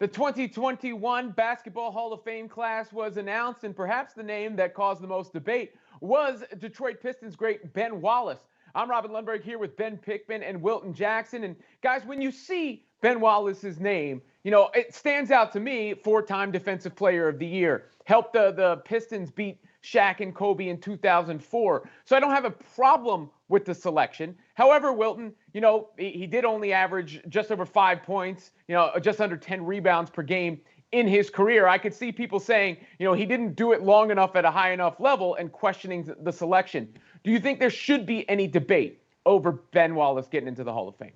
The 2021 Basketball Hall of Fame class was announced, and perhaps the name that caused the most debate was Detroit Pistons great Ben Wallace. I'm Robin Lundberg here with Ben Pickman and Wilton Jackson. And guys, when you see Ben Wallace's name, it stands out to me, four-time Defensive Player of the Year. Helped the Pistons beat Shaq and Kobe in 2004. So I don't have a problem with the selection. However, Wilton, he did only average just over 5 points, just under 10 rebounds per game in his career. I could see people saying, he didn't do it long enough at a high enough level and questioning the selection. Do you think there should be any debate over Ben Wallace getting into the Hall of Fame?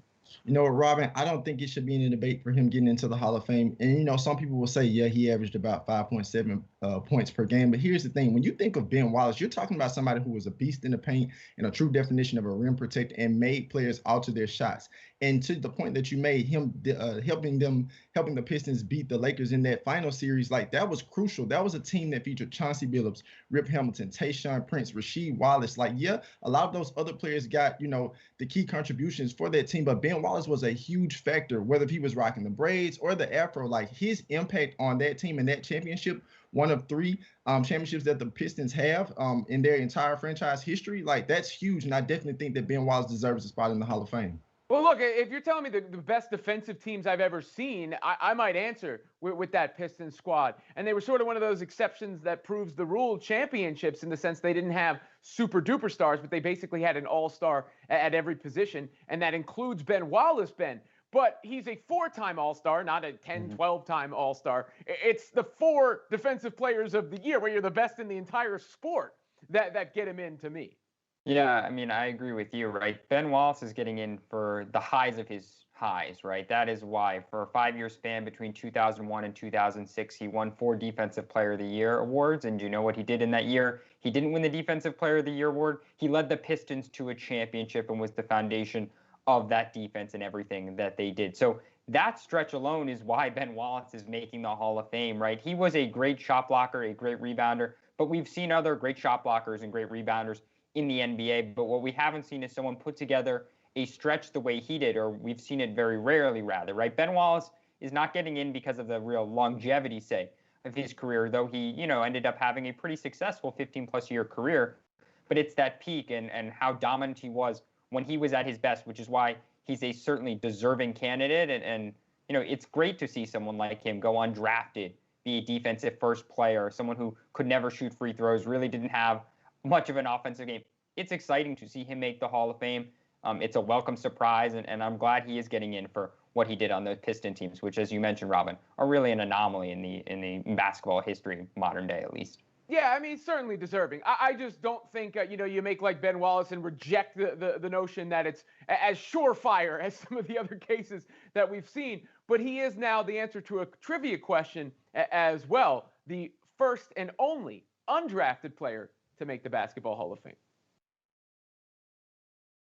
Robin, I don't think it should be any debate for him getting into the Hall of Fame. And, some people will say, yeah, he averaged about 5.7 points per game. But here's the thing. When you think of Ben Wallace, you're talking about somebody who was a beast in the paint and a true definition of a rim protector and made players alter their shots. And to the point that you made, him helping the Pistons beat the Lakers in that final series, like that was crucial. That was a team that featured Chauncey Billups, Rip Hamilton, Tayshaun Prince, Rasheed Wallace. Like, yeah, a lot of those other players got, the key contributions for that team. But Ben Wallace was a huge factor, whether if he was rocking the braids or the afro. Like, his impact on that team and that championship, one of three championships that the Pistons have in their entire franchise history, like, that's huge. And I definitely think that Ben Wallace deserves a spot in the Hall of Fame. Well, look, if you're telling me the best defensive teams I've ever seen, I might answer with that Pistons squad. And they were sort of one of those exceptions that proves the rule championships in the sense they didn't have super duper stars, but they basically had an all-star at every position. And that includes Ben Wallace, Ben. But he's a four-time all-star, not a 10, 12-time all-star. It's the four defensive players of the year where you're the best in the entire sport that get him in to me. Yeah, I mean, I agree with you, right? Ben Wallace is getting in for the highs of his highs, right? That is why for a 5-year span between 2001 and 2006, he won 4 Defensive Player of the Year awards. And do you know what he did in that year? He didn't win the Defensive Player of the Year award. He led the Pistons to a championship and was the foundation of that defense and everything that they did. So that stretch alone is why Ben Wallace is making the Hall of Fame, right? He was a great shot blocker, a great rebounder, but we've seen other great shot blockers and great rebounders in the NBA, but what we haven't seen is someone put together a stretch the way he did, or we've seen it very rarely, rather, right? Ben Wallace is not getting in because of the real longevity, say, of his career, though he, ended up having a pretty successful 15-plus year career, but it's that peak and how dominant he was when he was at his best, which is why he's a certainly deserving candidate, and it's great to see someone like him go undrafted, be a defensive first player, someone who could never shoot free throws, really didn't have much of an offensive game. It's exciting to see him make the Hall of Fame. It's a welcome surprise, and I'm glad he is getting in for what he did on the Piston teams, which, as you mentioned, Robin, are really an anomaly in the basketball history, modern day at least. Yeah, I mean, certainly deserving. I just don't think, you make like Ben Wallace and reject the notion that it's as surefire as some of the other cases that we've seen. But he is now the answer to a trivia question as well, the first and only undrafted player to make the Basketball Hall of Fame.